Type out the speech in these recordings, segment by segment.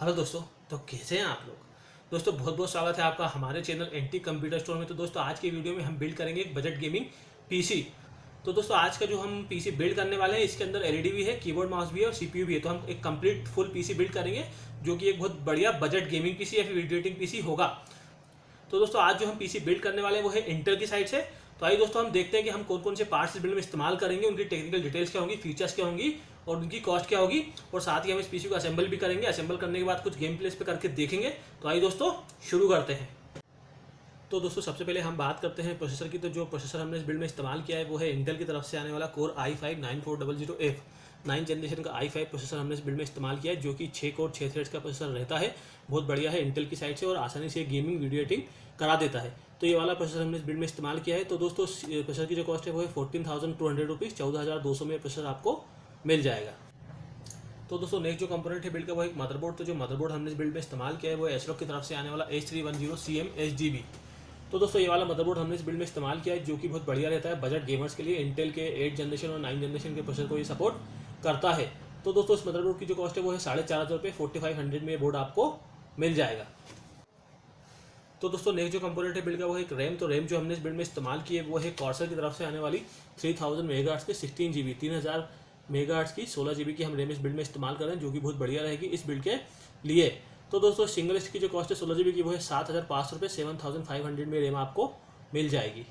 Hello दोस्तों, तो कैसे हैं आप लोग। दोस्तों बहुत बहुत स्वागत है आपका हमारे चैनल एंटी कंप्यूटर स्टोर में। तो दोस्तों आज की वीडियो में हम बिल्ड करेंगे एक बजट गेमिंग पीसी। तो दोस्तों आज का जो हम पीसी बिल्ड करने वाले हैं इसके अंदर एलईडी भी है, कीबोर्ड माउस भी है और सीपीयू भी है। तो हम एक कंप्लीट फुल पीसी बिल्ड करेंगे जो कि एक बहुत बढ़िया बजट गेमिंग पीसी या फिर वीडियो एडिटिंग पीसी होगा। तो दोस्तों आज जो हम पीसी बिल्ड करने वाले हैं वो है इंटेल की साइड से। तो आइए दोस्तों हम देखते हैं कि हम कौन कौन से पार्ट्स इस बिल्ड में इस्तेमाल करेंगे, उनकी टेक्निकल डिटेल्स क्या होंगी, फीचर्स क्या होंगी और उनकी कॉस्ट क्या होगी। और साथ ही हम इस पीसी को असेंबल भी करेंगे। असेंबल करने के बाद कुछ गेम प्लेस पे करके देखेंगे। तो आइए दोस्तों शुरू करते हैं। तो दोस्तों सबसे पहले हम बात करते हैं प्रोसेसर की। तो जो प्रोसेसर हमने इस बिल्ड में इस्तेमाल किया है वो है इंटेल की तरफ से आने वाला कोर i5-9400F 9 जनरेशन का i5 प्रोसेसर हमने इस बिल्ड में इस्तेमाल किया है, जो कि 6 कोर 6 थ्रेड्स का प्रोसेसर रहता है। बहुत बढ़िया है इंटेल की साइड से और आसानी से गेमिंग वीडियो एडिटिंग करा देता है। तो ये वाला प्रोसेसर हमने इस बिल्ड में इस्तेमाल किया है। तो दोस्तों प्रोसेसर की जो कॉस्ट है वो है 14,200 रुपीज़, 14,200 में प्रोसेसर आपको मिल जाएगा। तो दोस्तों नेक्स्ट जो कंपोनेंट है बिल्ड का वो एक मदरबोर्ड। तो जो मदरबोर्ड हमने इस बिल्ड में इस्तेमाल किया है वो एसरॉक की तरफ से आने वाला H310CM HDB। तो दोस्तों ये वाला मदरबोर्ड हमने इस बिल्ड में इस्तेमाल किया है, जो कि बहुत बढ़िया रहता है बजट गेमर्स के लिए। इंटेल के 8 जनरेशन और 9 जनरेशन के प्रोसेसर को ये सपोर्ट करता है। तो दोस्तों इस मदरबोर्ड की जो कॉस्ट है वो है 4,500 रुपये, 4500 में ये बोर्ड आपको मिल जाएगा। तो दोस्तों नेक्स्ट जो कंपोनेंट है बिल्ड का वो है एक रैम। तो रैम जो हमने इस बिल्ड में इस्तेमाल की है वो है कॉर्सर की तरफ से आने वाली 3000 मेगाहर्ट्ज़ की 16 GB 3000 मेगाहर्ट्ज़ की 16 GB की हम रैम इस बिल्ड में इस्तेमाल कर रहे हैं, जो कि बहुत बढ़िया रहेगी इस बिल्ड के लिए। तो दोस्तों सिंगल इसकी जो कॉस्ट है 16 GB की वो है 7,500 रुपये, 7,500 में रैम आपको मिल जाएगी।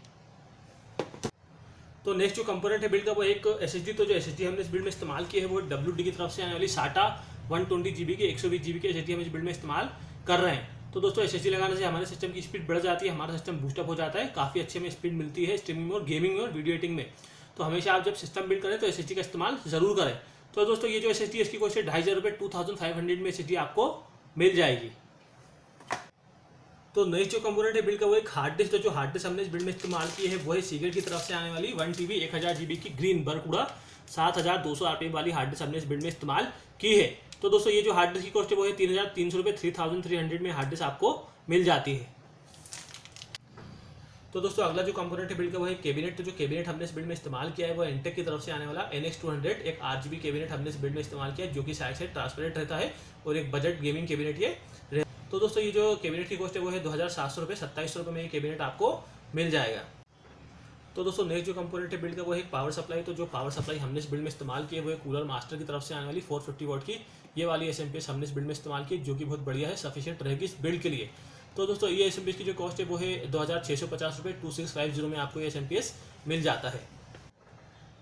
तो नेक्स्ट जो कंपोनेंट है बिल्ड का वो एक SSD। तो जो SSD हमने इस बिल्ड में इस्तेमाल की है वो WD की तरफ से आने वाली SATA 120 GB की 120 GB की SSD हम इस बिल्ड में इस्तेमाल कर रहे हैं। तो दोस्तों SSD लगाने से हमारे सिस्टम की स्पीड बढ़ जाती है, हमारा सिस्टम बूस्टअप हो जाता है, काफ़ी अच्छे में स्पीड मिलती है स्ट्रीमिंग में और गेमिंग में और वीडियो एडिटिंग में। तो हमेशा आप जब सिस्टम बिल्ड करें तो SSD का इस्तेमाल जरूर करें। तो दोस्तों ये जो SSD है इसकी कॉस्ट है 2,500 रुपये, 2,500 में SSD आपको मिल जाएगी। तो नेक्स्ट जो कंपोनेंट है बिल्ड का वो एक हार्ड डिस्क। तो जो हार्ड डिस्क हमने इस बिल्ड में इस्तेमाल की है वो है सीक्रेट की तरफ से आने वाली 1 TB 1000 GB की ग्रीन बरकुड़ा 7200 RPM वाली हार्ड डिस्क हमने इस बिल्ड में इस्तेमाल की है। तो दोस्तों ये जो हार्ड डिस्क की कॉस्ट है वो है 3,300 रुपये, 3,300 में हार्ड डिस्क आपको मिल जाती है। तो दोस्तों अगला जो कंपोनेंट है बिल्ड का वो है कैबिनेट। तो जो कैबिनेट हमने इस बिल्ड में इस्तेमाल किया है वो एंटेक की तरफ से आने वाला NX200 एक RGB कैबिनेट हमने इस बिल्ड में इस्तेमाल किया है, जो कि साइड से ट्रांसपेरेंट रहता है और एक बजट गेमिंग कैबिनेट ये। तो दोस्तों ये जो कैबिनेट की कॉस्ट है वो है 2,700 रुपये, 2,700 रुपये में ये कैबिनेट आपको मिल जाएगा। तो दोस्तों नेक्स्ट जो कंपोनेंट है बिल्ड का वो है एक पावर सप्लाई। तो जो पावर सप्लाई हमने इस बिल्ड में इस्तेमाल की है वो है कूलर मास्टर की तरफ से आने वाली 450 वॉट की ये वाली SMPS हमने इस बिल्ड में इस्तेमाल की, जो कि बहुत बढ़िया है, सफिशिएंट रहेगी इस बिल्ड के लिए। तो दोस्तों ये SMPS की जो कॉस्ट है वो है 2,650 रुपये, 2,650 में आपको ये SMPS मिल जाता है।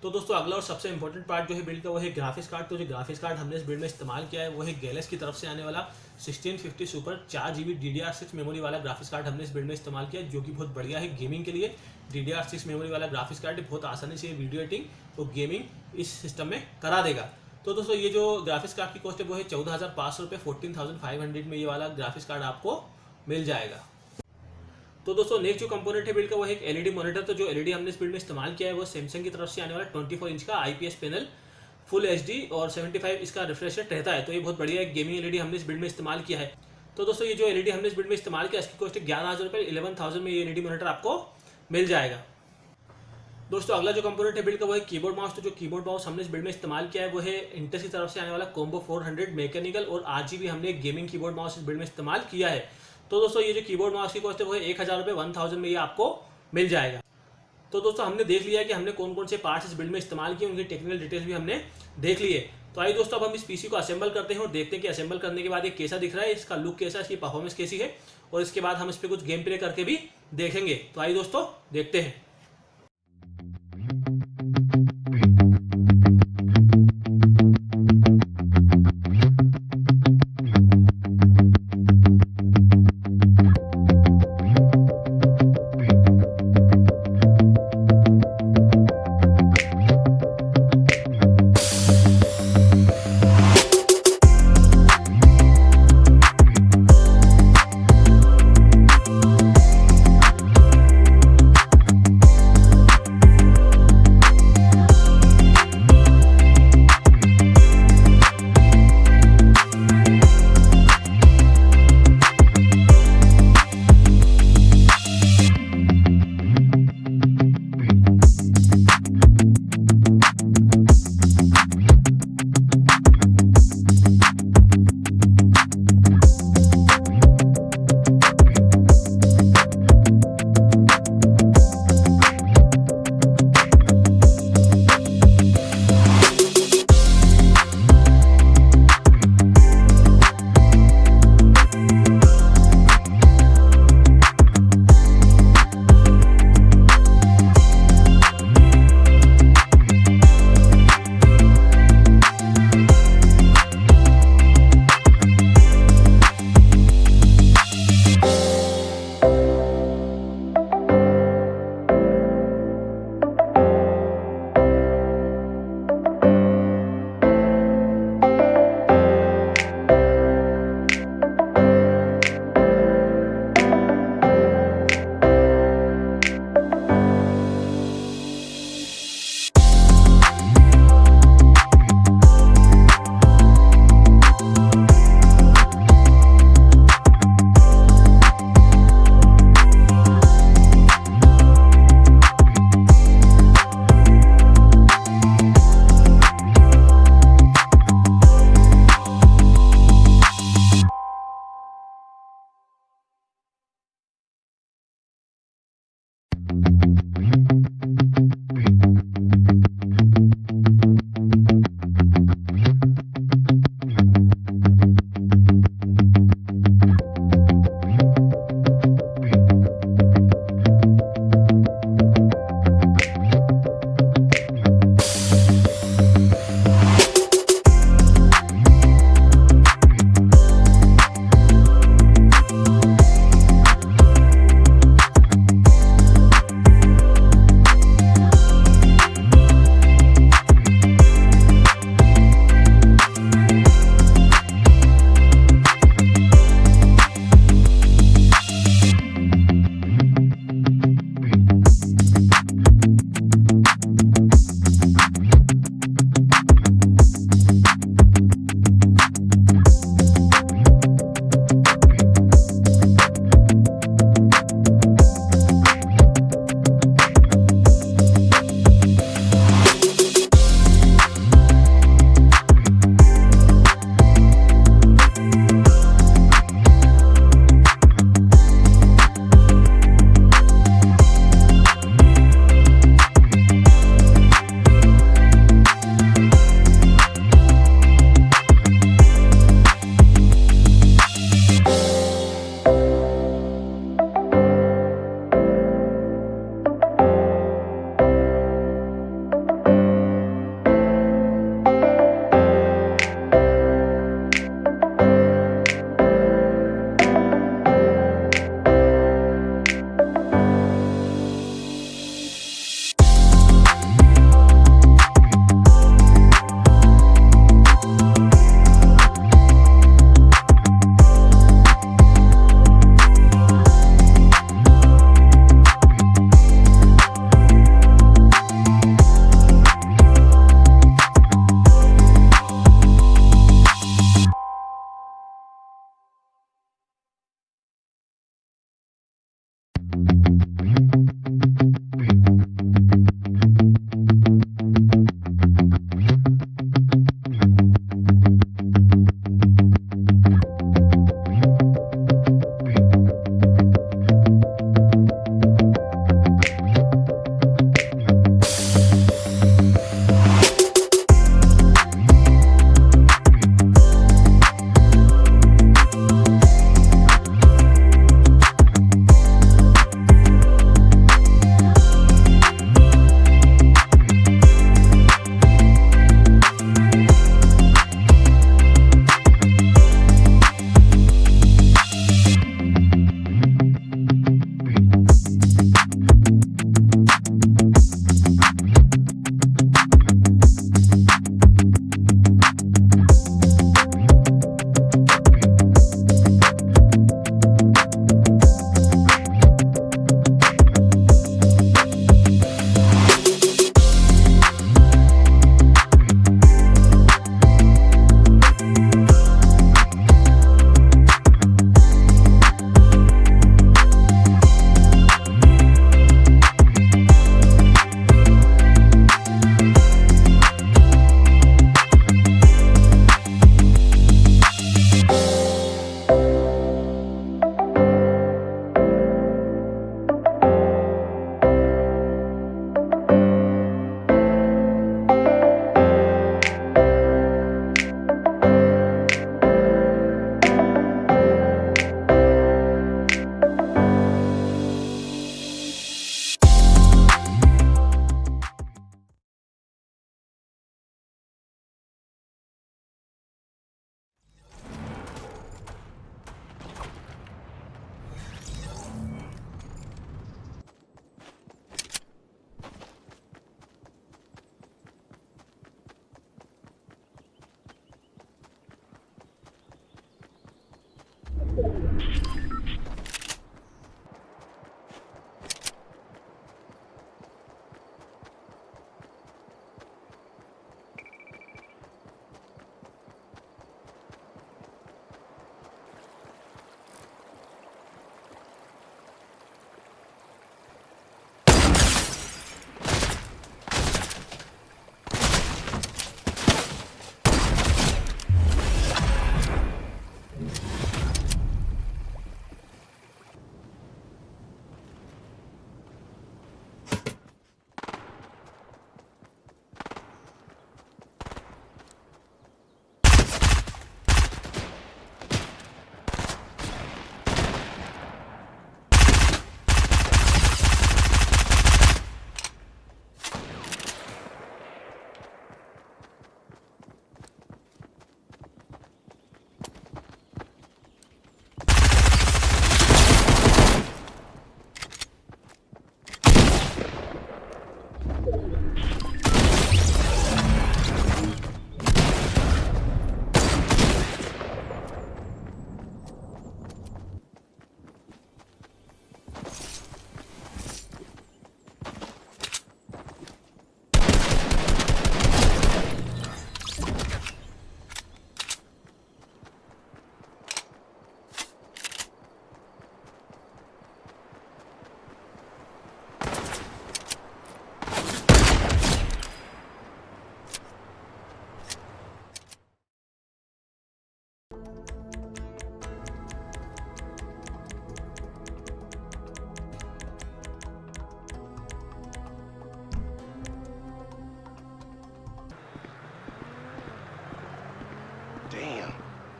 तो दोस्तों अगला और सबसे इंपॉर्टेंट पार्ट जो है बिल्ड का वो है ग्राफिक्स कार्ड। तो जो ग्राफिक्स कार्ड हमने इस बिल्ड में इस्तेमाल किया है वो है गैलेक्सी की तरफ से आने वाला 1650 सुपर 4 GB DDR6 मेमोरी वाला ग्राफिक्स कार्ड हमने इस बिल्ड में इस्तेमाल किया है, जो कि बहुत बढ़िया है गेमिंग के लिए। DDR6 मेमोरी वाला ग्राफिक्स कार्ड बहुत आसानी से वीडियो एडिटिंग और गेमिंग इस सिस्टम में करा देगा। तो दोस्तों ये जो ग्राफिक्स कार्ड की कॉस्ट है वो है 14,500 रुपये, 14,500 में ये वाला ग्राफिक्स कार्ड आपको मिल जाएगा। तो दोस्तों नेक्स्ट जो कंपोनेंट है बिल्ड का वो है एक LED मॉनिटर। तो जो LED हमने इस बिल्ड में इस्तेमाल किया है वो सैमसंग की तरफ से आने वाला 24 इंच का IPS पैनल फुल HD और 75 इसका रिफ्रेश रेट रहता है। तो ये बहुत बढ़िया एक गेमिंग LED हमने इस बिल्ड में इस्तेमाल किया है। तो दोस्तों ये जो LED हमने इस बिल्ड में इस्तेमाल किया इसकी कॉस्ट है 11,000 रुपये, 11,000 में ये LED मॉनिटर आपको मिल जाएगा। दोस्तों अगला जो कंपोनेंट है बिल्ड का वो है कीबोर्ड माउस। तो जो कीबोर्ड माउस हमने इस बिल्ड में इस्तेमाल किया है वो है इंटेल की तरफ से आने वाला कॉम्बो 400 मैकेनिकल और RGB हमने एक गेमिंग कीबोर्ड माउस इस बिल्ड में इस्तेमाल किया है। तो दोस्तों ये जो कीबोर्ड माउस की कॉस्ट है वो है 1,000 रुपये, 1,000 में ये आपको मिल जाएगा। तो दोस्तों हमने देख लिया कि हमने कौन कौन से पार्ट्स इस बिल्ड में इस्तेमाल किए, उनकी टेक्निकल डिटेल्स भी हमने देख लिए। तो आइए दोस्तों अब हम इस पीसी को असेंबल करते हैं और देखते हैं कि असेंबल करने के बाद ये कैसा दिख रहा है, इसका लुक कैसा है, इसकी परफॉर्मेंस कैसी है और इसके बाद हम इस पर कुछ गेम प्ले करके भी देखेंगे। तो आइए दोस्तों देखते हैं।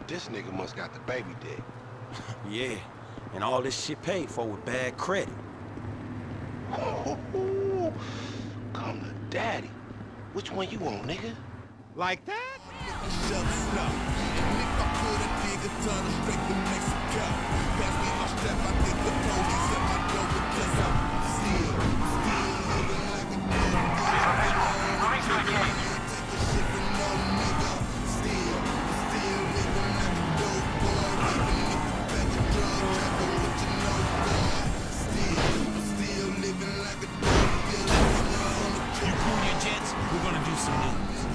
This nigga must got the baby dick. Yeah, and all this shit paid for with bad credit. Come to daddy. Which one you want, nigga? Like that? You cool your jets? We're gonna do some news.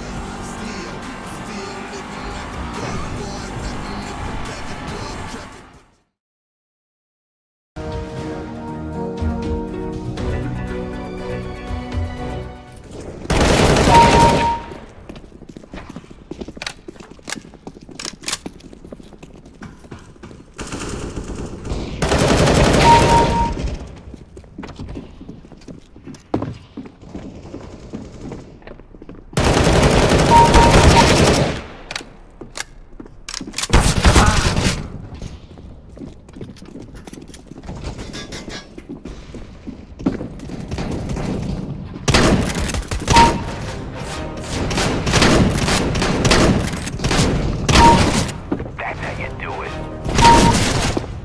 That's how you do it.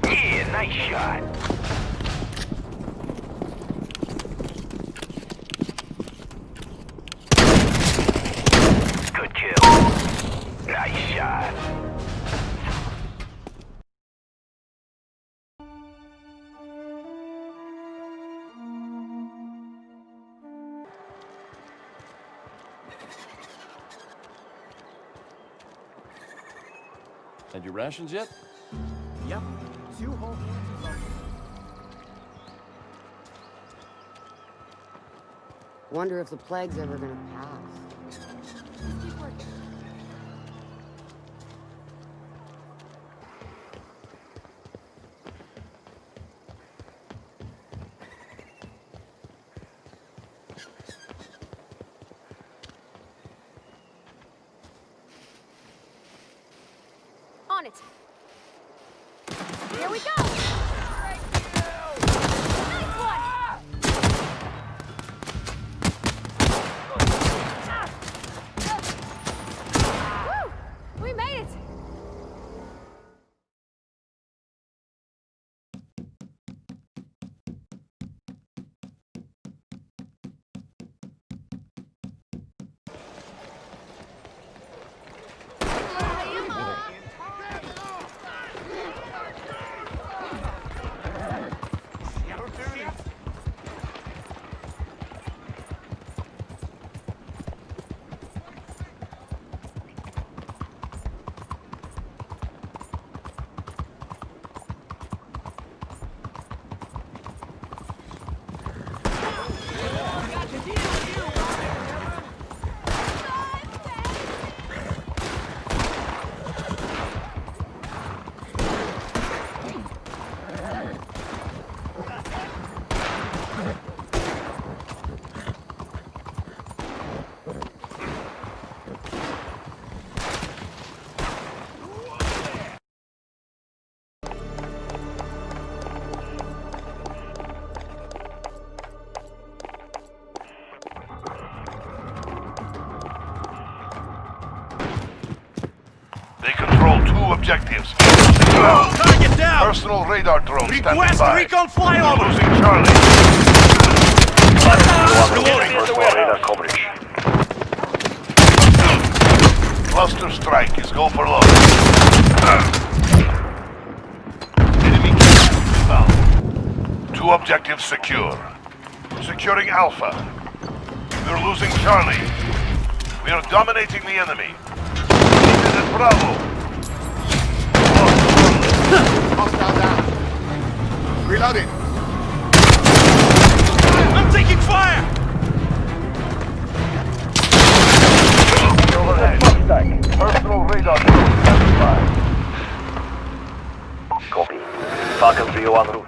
Yeah, nice shot. Good kill. Nice shot. And your rations yet? Yep. 2 whole hands of Wonder if the plague's ever gonna pass. Just keep working. On it. Here we go. Nice one. Woo! We made it. They control 2 objectives. Target down! Personal radar drone standing Request by. recon flyover! Losing Charlie. Reloading. Coverage. Cluster strike is go for low. Enemy inbound. 2 objectives secure. Securing Alpha. We're losing Charlie. We are dominating the enemy. This is Bravo. hostile down. Reloading. I'm taking fire! Personal radar standing by. Copy. Falcon 301 route.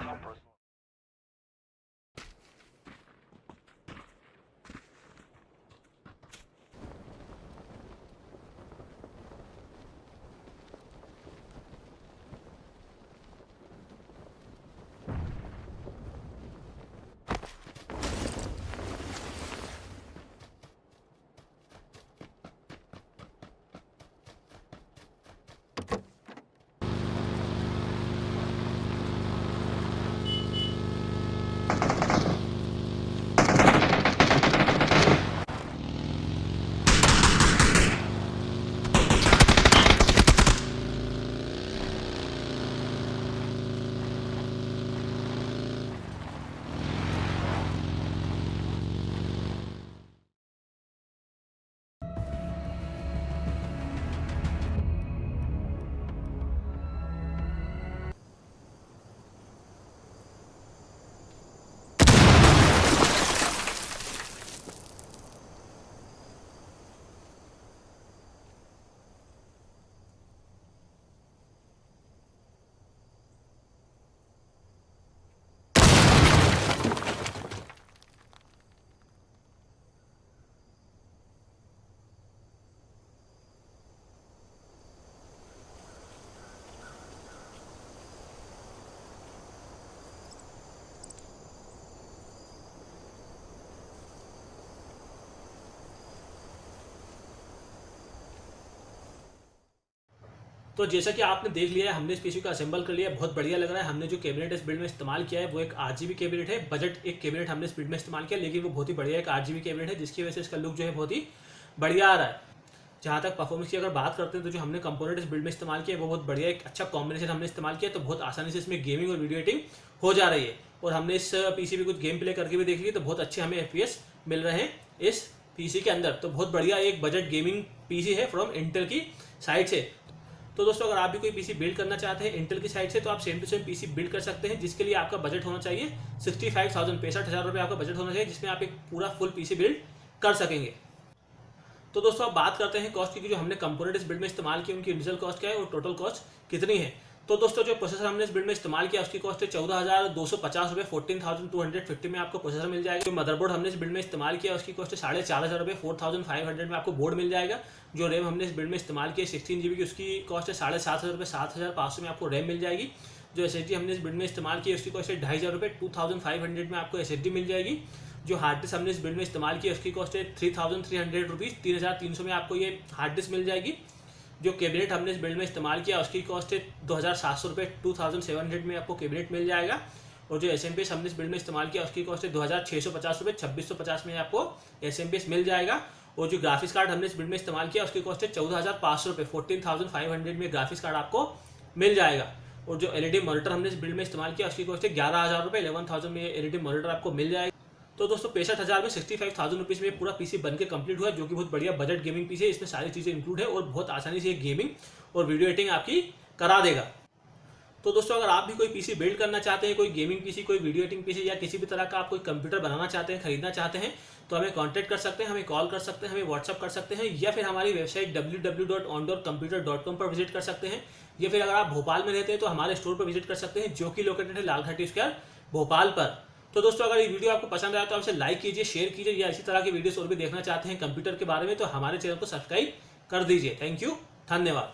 तो जैसा कि आपने देख लिया है, हमने इस PC को असेंबल कर लिया है, बहुत बढ़िया लग रहा है। हमने जो कैबिनेट इस बिल्ड में इस्तेमाल किया है वो एक RGB कैबिनेट है, बजट एक कैबिनेट हमने इस बिल्ड में इस्तेमाल किया, लेकिन वो बहुत ही बढ़िया एक RGB कैबिनेट है, जिसकी वजह से इसका लुक जो है बहुत ही बढ़िया आ रहा है। जहाँ तक परफॉर्मेंस की अगर बात करते हैं तो जो हमने कंपोनेंट इस बिल्ड में इस्तेमाल किया है वो बहुत बढ़िया, एक अच्छा कॉम्बिनेशन हमने इस्तेमाल किया, तो बहुत आसानी से इसमें गेमिंग और वीडियो एडिटिंग हो जा रही है। और हमने इस पीसी पे कुछ गेम प्ले करके भी देखी तो बहुत अच्छे हमें FPS मिल रहे हैं इस पीसी के अंदर। तो बहुत बढ़िया एक बजट गेमिंग पीसी है फ्रॉम इंटेल की साइड से। तो दोस्तों अगर आप भी कोई पीसी बिल्ड करना चाहते हैं इंटेल की साइड से तो आप same to same PC build कर सकते हैं, जिसके लिए आपका बजट होना चाहिए 65,000 65,000 रुपये आपका बजट होना चाहिए, जिसमें आप एक पूरा फुल पीसी बिल्ड कर सकेंगे। तो दोस्तों अब बात करते हैं कॉस्ट की, जो हमने कंपोनेंट इस बिल्ड में इस्तेमाल किए उनकी इनिशियल कॉस्ट क्या है और टोटल कॉस्ट कितनी है। तो दोस्तों जो प्रोसेसर हमने इस बिल्ड में इस्तेमाल किया उसकी कॉस्ट है 14,250 रुपये, 14,250 में आपको प्रोसेसर मिल जाएगा। जो मदरबोर्ड हमने इस बिल्ड में इस्तेमाल किया उसकी कॉस्ट है 4,500 रुपये, 4,500 में आपको बोर्ड मिल जाएगा। जो रैम हमने इस बिल्ड में इस्तेमाल किया 16 GB की, उसकी कॉस्ट है 7,500 रुपये, 7,500 में आपको रैम मिल जाएगी। जो SSD हमने इस बिल्ड में इस्तेमाल किया उसकी कॉस्ट है 2,500 रुपये, 2,500 में आपको SSD मिल जाएगी। जो हार्ड डिस्क हमने इस बिल्ड में इस्तेमाल किया उसकी कॉस्ट है 3,300 रुपीज़, 3,300 में आपको ये हार्ड डिस्क मिल जाएगी। जो कैबिनेट हमने इस बिल्ड में इस्तेमाल किया उसकी कॉस्ट है 2,700 रुपये, 2,700 में आपको कैबिनेट मिल जाएगा। और जो SMPS हमने इस बिल्ड में इस्तेमाल किया उसकी कॉस्ट है 2,650 रुपये, 2,650 में आपको SMPS मिल जाएगा। और जो ग्राफिक्स कार्ड हमने इस बिल्ड में इस्तेमाल किया उसकी कॉस्ट है 14,500 रुपये, 14,500 में ग्राफिक्स कार्ड आपको मिल जाएगा। और जो LED मॉनिटर हमने इस बिल्ड में इस्तेमाल किया उसकी कॉस्ट है 11,000 रुपये, 11,000 में LED मॉनिटर आपको मिल जाएगा। तो दोस्तों 65,000 में 65,000 रुपीज़ में पूरा पीसी बनके कंप्लीट हुआ, जो कि बहुत बढ़िया बजट गेमिंग पीसी है। इसमें सारी चीज़ें इंक्लूड है और बहुत आसानी से गेमिंग और वीडियो एडिटिंग आपकी करा देगा। तो दोस्तों अगर आप भी कोई पीसी बिल्ड करना चाहते हैं, कोई गेमिंग पीसी, कोई वीडियो एडिटिंग पीसी या किसी भी तरह का आप कोई कंप्यूटर बनाना चाहते हैं, खरीदना चाहते हैं, तो हमें कॉन्टैक्ट कर सकते हैं, हमें कॉल कर सकते हैं, हमें व्हाट्सअप कर सकते हैं, या फिर हमारी वेबसाइट www.ondoorcomputer.com पर विजिट कर सकते हैं। या फिर अगर आप भोपाल में रहते हैं तो हमारे स्टोर पर विजिट कर सकते हैं, जो कि लोकेटेड है लालघाटी स्क्वायर भोपाल पर। तो दोस्तों अगर ये वीडियो आपको पसंद आया तो आपसे लाइक कीजिए, शेयर कीजिए, या इसी तरह की वीडियोस और भी देखना चाहते हैं कंप्यूटर के बारे में तो हमारे चैनल को सब्सक्राइब कर दीजिए। थैंक यू, धन्यवाद।